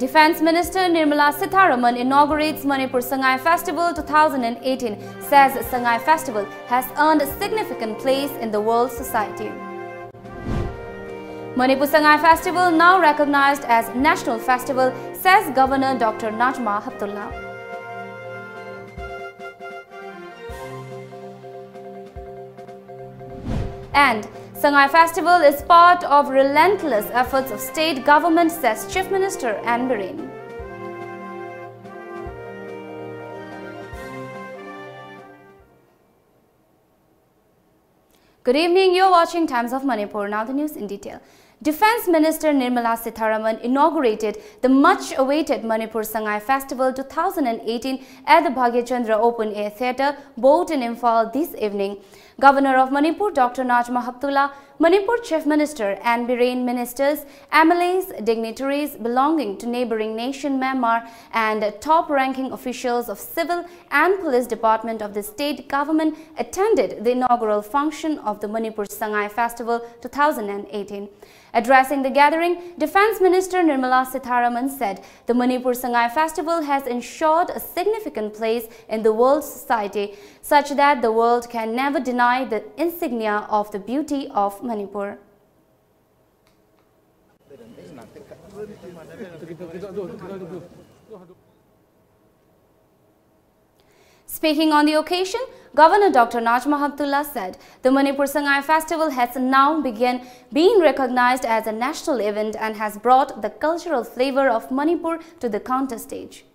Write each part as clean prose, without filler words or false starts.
Defence Minister Nirmala Sitharaman inaugurates Manipur Sangai Festival 2018, says Sangai Festival has earned a significant place in the world society. Manipur Sangai Festival, now recognized as National Festival, says Governor Dr Najma Heptulla. And Sangai Festival is part of relentless efforts of state government, says Chief Minister N Biren. Good evening, you're watching Times of Manipur. Now the news in detail. Defence Minister Nirmala Sitharaman inaugurated the much-awaited Manipur Sangai Festival 2018 at the Bhagyachandra Open Air Theatre, boat in Imphal this evening. Governor of Manipur Dr Najma Heptulla, Manipur Chief Minister N Biren, ministers, MLAs, dignitaries belonging to neighbouring nation Myanmar and top-ranking officials of civil and police department of the state government attended the inaugural function of the Manipur Sangai Festival 2018. Addressing the gathering, Defence Minister Nirmala Sitharaman said the Manipur Sangai Festival has ensured a significant place in the world society, such that the world can never deny the insignia of the beauty of Manipur. Speaking on the occasion, Governor Dr Najma Heptulla said the Manipur Sangai Festival has now being recognized as a national event and has brought the cultural flavor of Manipur to the counter stage.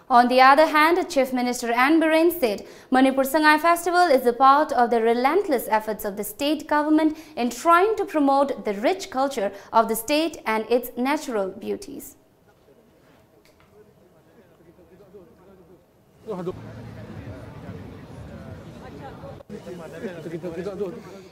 On the other hand, Chief Minister N Biren said Manipur Sangai Festival is a part of the relentless efforts of the state government in trying to promote the rich culture of the state and its natural beauties.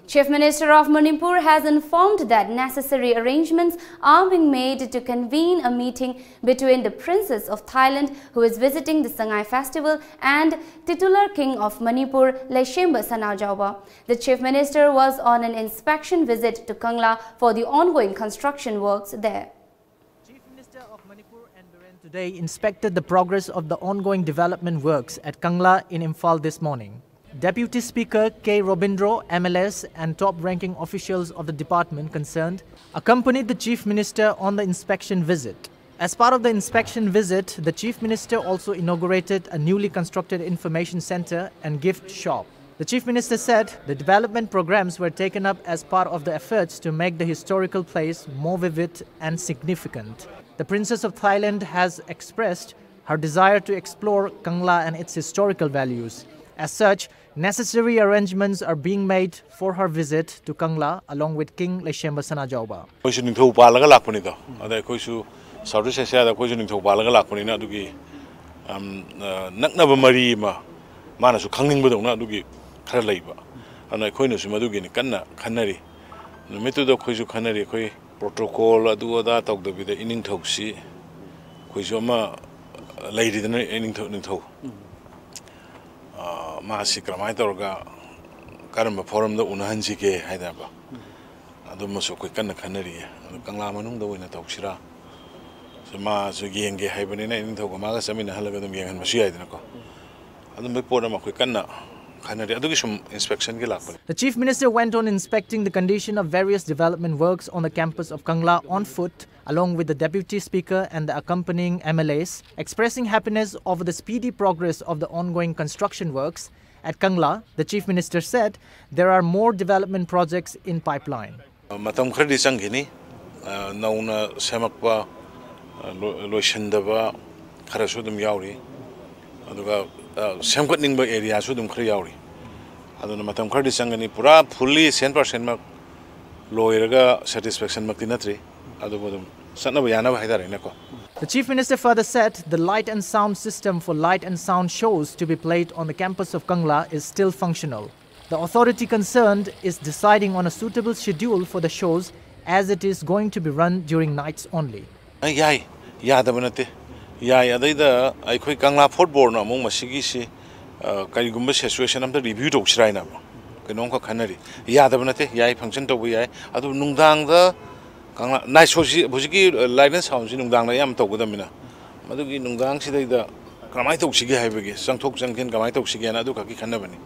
Chief Minister of Manipur has informed that necessary arrangements are being made to convene a meeting between the Princess of Thailand, who is visiting the Sangai Festival, and titular King of Manipur, Lamjingba Sanajauba. The Chief Minister was on an inspection visit to Kangla for the ongoing construction works there. Chief Minister of Manipur N Biren today inspected the progress of the ongoing development works at Kangla in Imphal this morning. Deputy Speaker K. Robindro, MLS and top-ranking officials of the department concerned accompanied the Chief Minister on the inspection visit. As part of the inspection visit, the Chief Minister also inaugurated a newly constructed information center and gift shop. The Chief Minister said the development programs were taken up as part of the efforts to make the historical place more vivid and significant. The Princess of Thailand has expressed her desire to explore Kangla and its historical values. As such, necessary arrangements are being made for her visit to Kangla along with King Lamjingba Sanajauba. Masi kramai torga karamba forum da unahanji ke haidaba adu maso ko kan khanari kangla manung da wina tawsira so ma so genge haibani na ning thoga ma ga samina halaga dum yengan masu yaidna ko adu me pora ma ko kan khanari adu ki sum inspection ke lakpa. The Chief Minister went on inspecting the condition of various development works on the campus of Kangla on foot, along with the Deputy Speaker and the accompanying MLAs, expressing happiness over the speedy progress of the ongoing construction works. At Kangla, the Chief Minister said there are more development projects in pipeline. Matam khadi sanghini nauna semakpa loishandaba kharasu dum yauri aduga semkatningba area su dum khri yauri aduna matam khadi sanghini pura fully 100% mak loiraga satisfaction makti natri adubodum sanaba yanaba haidare nako. The Chief Minister further said the light and sound system for light and sound shows to be played on the campus of Kangla is still functional. The authority concerned is deciding on a suitable schedule for the shows, as it is going to be run during nights only. Yai, yadabanate. yai adaida aikoi Kangla Port Board na among masigi si karigumba situation amda review to shrai na mo kenong ka khanari yadaba nate yai function to yai adu nungdang da Kangla nai soji bujiki line sound si nungdang na yam to godamina madugi nungdang sidaida kamai to sige haibege sangthok jangken kamai to sige na adu ka ki khanabani.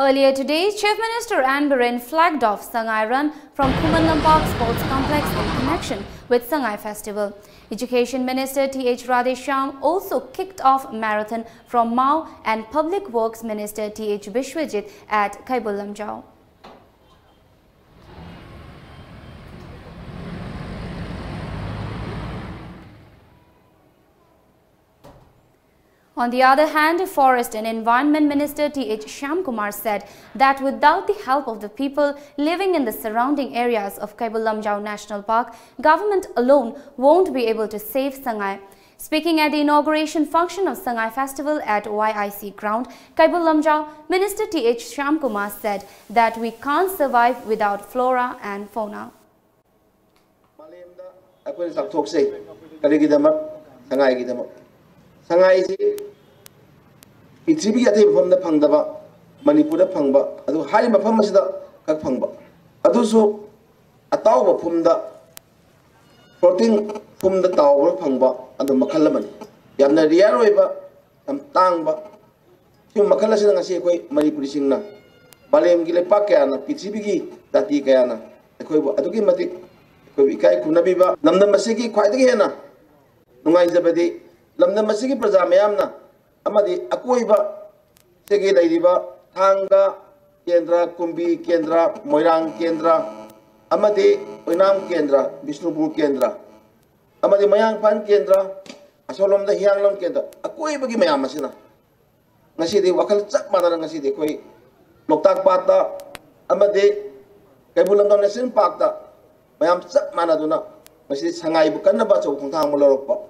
Earlier today, Chief Minister N Biren flagged off Sangai Run from Kumanlam Park Sports Complex in connection with Sangai Festival. Education Minister Th Radheshyam also kicked off marathon from Mao and Public Works Minister Th Bishwajit at Kaibul Lamjau. On the other hand, Forest and Environment Minister Th Shyamkumar said that without the help of the people living in the surrounding areas of Kaibul Lamjau National Park, government alone won't be able to save Sangai. Speaking at the inauguration function of Sangai Festival at YIC ground, Kaibul Lamjau, Minister Th Shyamkumar said that we can't survive without flora and fauna. Sangai is Pitribi from the Pangdava, Manipur Pangba, Adu Harima Pamasida Kakpangba. Aduso a tower from the 14 from the tower Pangba and the Makalamani. Yamna Riarova, Tangba, Hum Makalasana Manipur Singna, Balem Gilepakana, Pitribi, Dati Gayana, the Koibo Adukimati, Kobikai Kunabiba, Namdamasiki, quite again. Nungai Zabadi. Lamda masigi praja mayamna amadi akoiba sege laidiba thanga kendra kumbi kendra moirang kendra amadi oinam kendra bisnupur kendra amadi mayangpan kendra asolomda hianglom kendra akoiba gi mayam asina ngasi de wakal chak manana ngasi de koi loktak pata amadi Kaibulam National Park da mayam chak manaduna ngasi sangai bu kanna ba chau khongthang molorokpa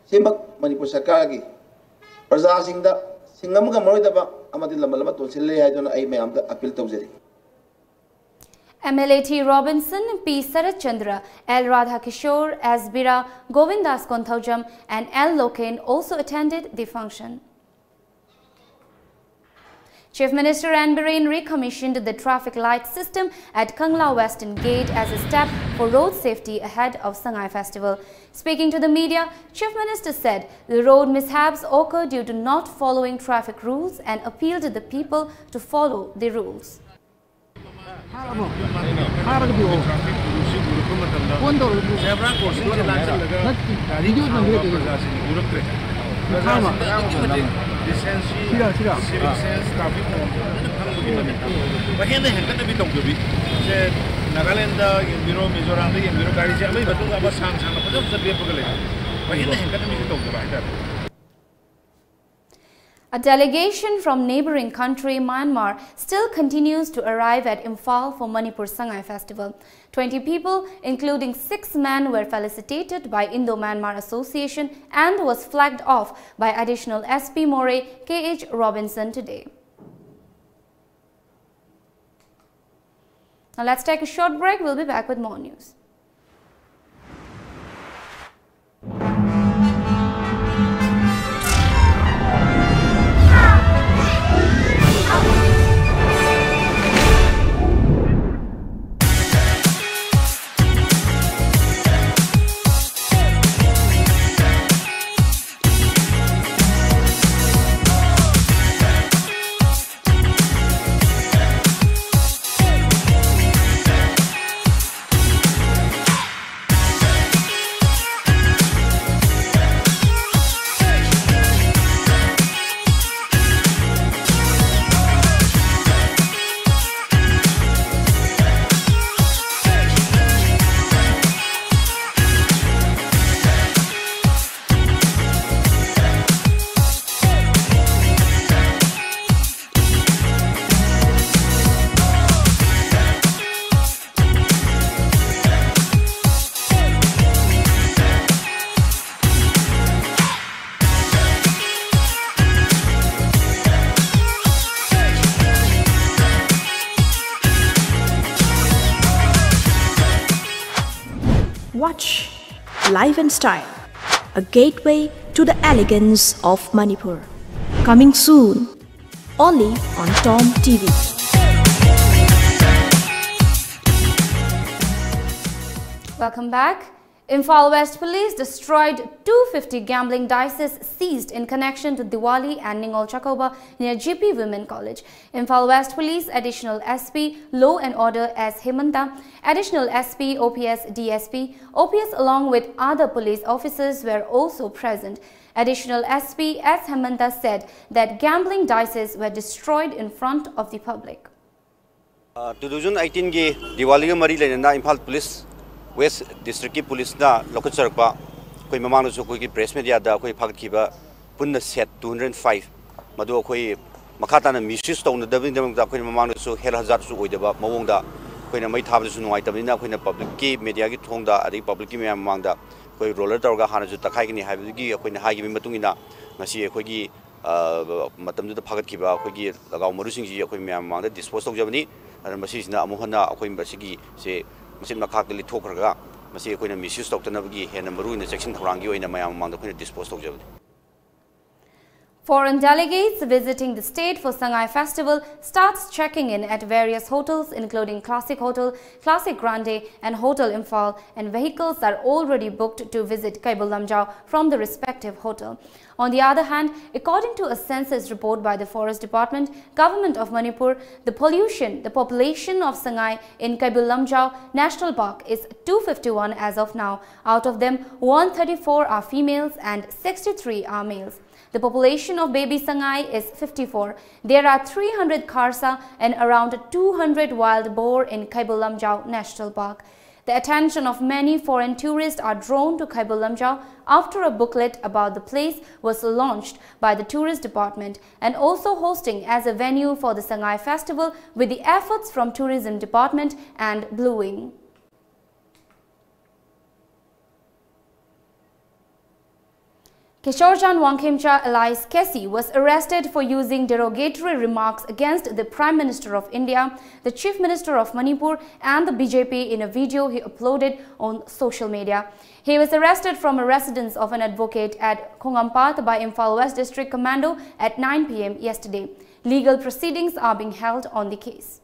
Simbak Manipur Sarkaragi Praja Singda Singamuka Moridaba Amadi Lamalama Tulsile Hadona I may appeal to Zeri. MLA T. Robinson, P. Sarachandra, L. Radha Kishore, S. Bira, Govindas Konthaujam and L. Loken also attended the function. Chief Minister N Biren recommissioned the traffic light system at Kangla Western Gate as a step for road safety ahead of Sangai Festival. Speaking to the media, Chief Minister said the road mishaps occurred due to not following traffic rules and appealed to the people to follow the rules. A delegation from neighboring country Myanmar still continues to arrive at Imphal for Manipur Sangai Festival. 20 people, including 6 men, were felicitated by Indo-Myanmar Association and was flagged off by additional SP More K.H. Robinson today. Now let's take a short break. We'll be back with more news. Watch Life and Style, a gateway to the elegance of Manipur. Coming soon, only on Tom TV. Welcome back. Imphal West Police destroyed 250 gambling dices seized in connection to Diwali and Ningol Chakoba near GP Women College. Imphal West Police Additional SP Law and Order S. Himanta, Additional SP OPS DSP, OPS along with other police officers were also present. Additional SP S. Himanta said that gambling dices were destroyed in front of the public. 2018 के दिवाली के मरी लेना Imphal police West District की police ना local सरका कोई ममांग जो कोई की प्रेस मीडिया दा कोई भाग की बा पुन्न सेट 205 मधु कोई मखाता ना मिसयूज तो उन्हें दबिंग दबिंग दा कोई ममांग जो हेल हजार जो कोई दबा मवोंग दा कोई ना मई थाप जो नुआई तबिंग ना कोई ना पब्लिक की मीडिया की थोंग दा अधिक पब्लिक की ममांग दा कोई रोलर तौर का हाना जो तकाई की नहीं है बिल्कुल की कोई ना हाई की भी मतुंगी ना नसी कोई की मतलब जो भागत की बा कोई की लगाओ मरुसिंग जी कोई ममांग दा डिस्पोज तो जब नहीं अरे मसीज ना अमुहना कोई मसीगी से मसीन मखाकली थोकरगा मसी कोई ना मिसयूज तौतनबगी हेन मरु इन सेक्शन थोरांगी ओइना मयाम मांग कोई dispose तौजबनी. Foreign delegates visiting the state for Sangai festival starts checking in at various hotels including Classic Hotel, Classic Grande and Hotel Imphal, and vehicles are already booked to visit Kaibul Lamjau from the respective hotel. On the other hand, according to a census report by the Forest Department, Government of Manipur, the population of Sangai in Kaibul Lamjau National Park is 251 as of now. Out of them, 134 are females and 63 are males. The population of baby Sangai is 54. There are 300 Kharsa and around 200 wild boar in Kaibul Lamjau National Park. The attention of many foreign tourists are drawn to Kaibul Lamjau after a booklet about the place was launched by the Tourist Department and also hosting as a venue for the Sangai festival with the efforts from Tourism Department and Blue Wing. Kishorjan Wangkhemcha alias Kesi was arrested for using derogatory remarks against the Prime Minister of India, the Chief Minister of Manipur and the BJP in a video he uploaded on social media. He was arrested from a residence of an advocate at Khongampat by Imphal West District Commando at 9 p.m. yesterday. Legal proceedings are being held on the case.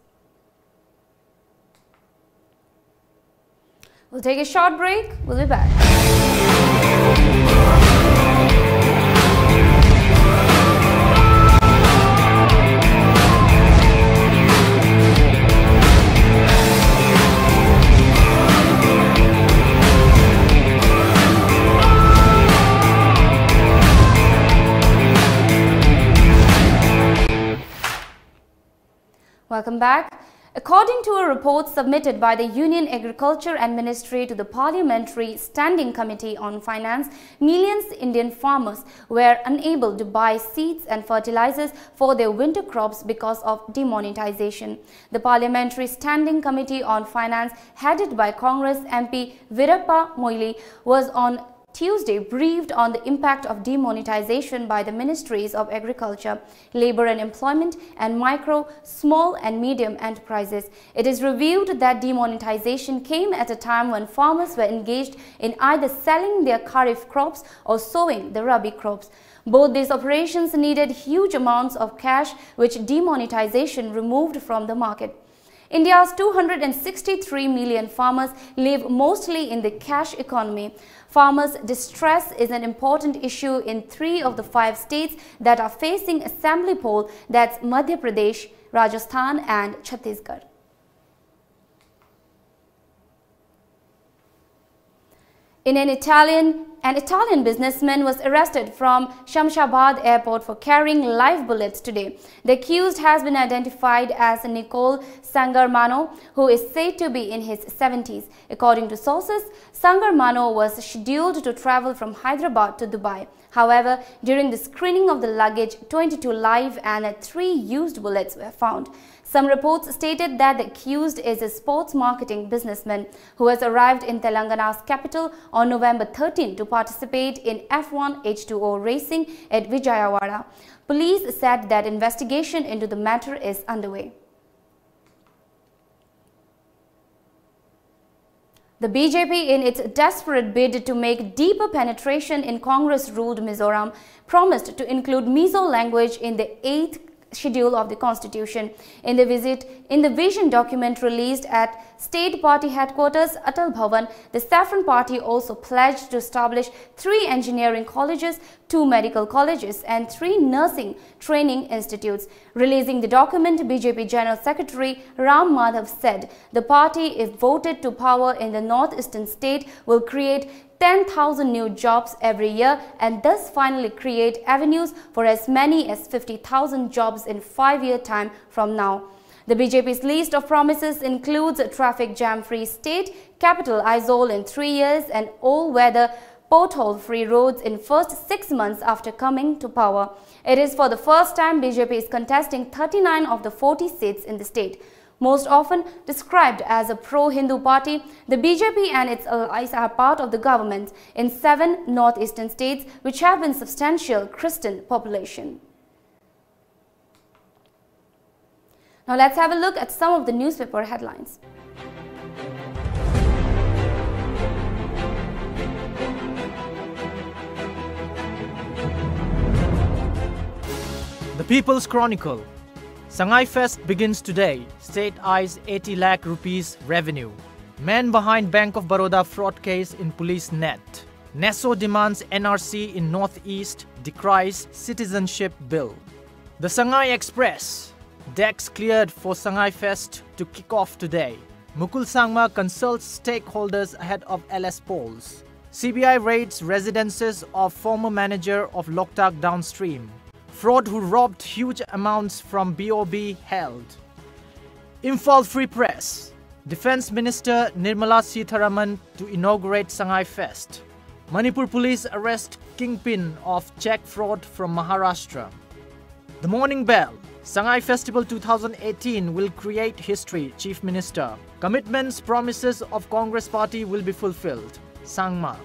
We'll take a short break. We'll be back. Welcome back. According to a report submitted by the Union Agriculture and Ministry to the Parliamentary Standing Committee on Finance, millions Indian farmers were unable to buy seeds and fertilizers for their winter crops because of demonetization. The Parliamentary Standing Committee on Finance, headed by Congress MP Virappa Moily, was on Tuesday briefed on the impact of demonetization by the Ministries of Agriculture, Labour and Employment and Micro, Small and Medium Enterprises. It is revealed that demonetization came at a time when farmers were engaged in either selling their kharif crops or sowing the rabi crops. Both these operations needed huge amounts of cash, which demonetization removed from the market. India's 263 million farmers live mostly in the cash economy. Farmers' distress is an important issue in 3 of the 5 states that are facing assembly poll, that's Madhya Pradesh, Rajasthan and Chhattisgarh. An Italian businessman was arrested from Shamshabad airport for carrying live bullets today. The accused has been identified as Nicole Sangarmano, who is said to be in his 70s. According to sources, Sangarmano was scheduled to travel from Hyderabad to Dubai. However, during the screening of the luggage, 22 live and 3 used bullets were found. Some reports stated that the accused is a sports marketing businessman who has arrived in Telangana's capital on November 13 to participate in F1 H2O racing at Vijayawada. Police said that investigation into the matter is underway. The BJP, in its desperate bid to make deeper penetration in Congress-ruled Mizoram, promised to include Mizo language in the 8th schedule of the Constitution. In the vision document released at State Party headquarters, Atal Bhavan, the Saffron Party also pledged to establish 3 engineering colleges, 2 medical colleges and 3 nursing training institutes. Releasing the document, BJP General Secretary Ram Madhav said the party, if voted to power in the northeastern state, will create 10,000 new jobs every year and thus finally create avenues for as many as 50,000 jobs in 5-year time from now. The BJP's list of promises includes a traffic jam-free state, capital Aizawl in 3 years and all-weather pothole-free roads in first 6 months after coming to power. It is for the first time BJP is contesting 39 of the 40 seats in the state. Most often described as a pro-Hindu party, the BJP and its allies are part of the government in 7 northeastern states which have been substantial Christian population. Now let's have a look at some of the newspaper headlines. The People's Chronicle. Sangai Fest begins today. State eyes 80 lakh rupees revenue. Man behind Bank of Baroda fraud case in police net. NESO demands NRC in Northeast, decries citizenship bill. The Sangai Express. Decks cleared for Sangai Fest to kick off today. Mukul Sangma consults stakeholders ahead of LS polls. CBI raids residences of former manager of Loktak Downstream. Fraud who robbed huge amounts from BOB held. Imphal Free Press. Defence Minister Nirmala Sitharaman to inaugurate Sangai Fest. Manipur police arrest kingpin of cheque fraud from Maharashtra. The Morning Bell. Sangai Festival 2018 will create history, Chief Minister. Commitments, promises of Congress Party will be fulfilled. Sangma.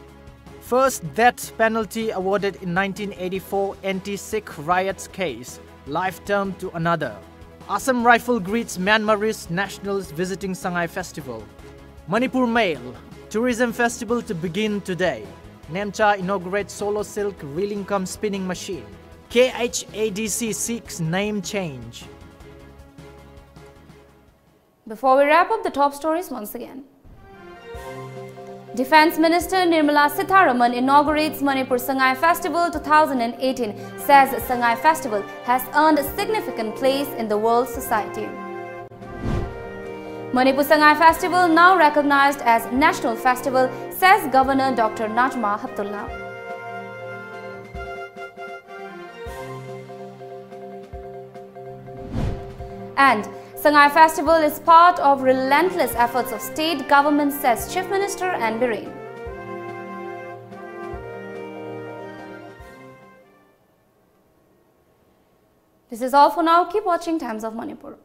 First death penalty awarded in 1984 anti-Sikh riots case, life term to another. Assam Rifle greets Myanmarese nationals visiting Sangai Festival. Manipur Mail. Tourism Festival to begin today. Nemcha inaugurates solo silk reeling cum spinning machine. KHADC seeks name change. Before we wrap up the top stories once again. Defence Minister Nirmala Sitharaman inaugurates Manipur Sangai Festival 2018, says Sangai Festival has earned a significant place in the world society. Manipur Sangai Festival now recognized as National Festival, says Governor Dr Najma Heptulla. And Sangai Festival is part of relentless efforts of state government, says Chief Minister N Biren. This is all for now. Keep watching Times of Manipur.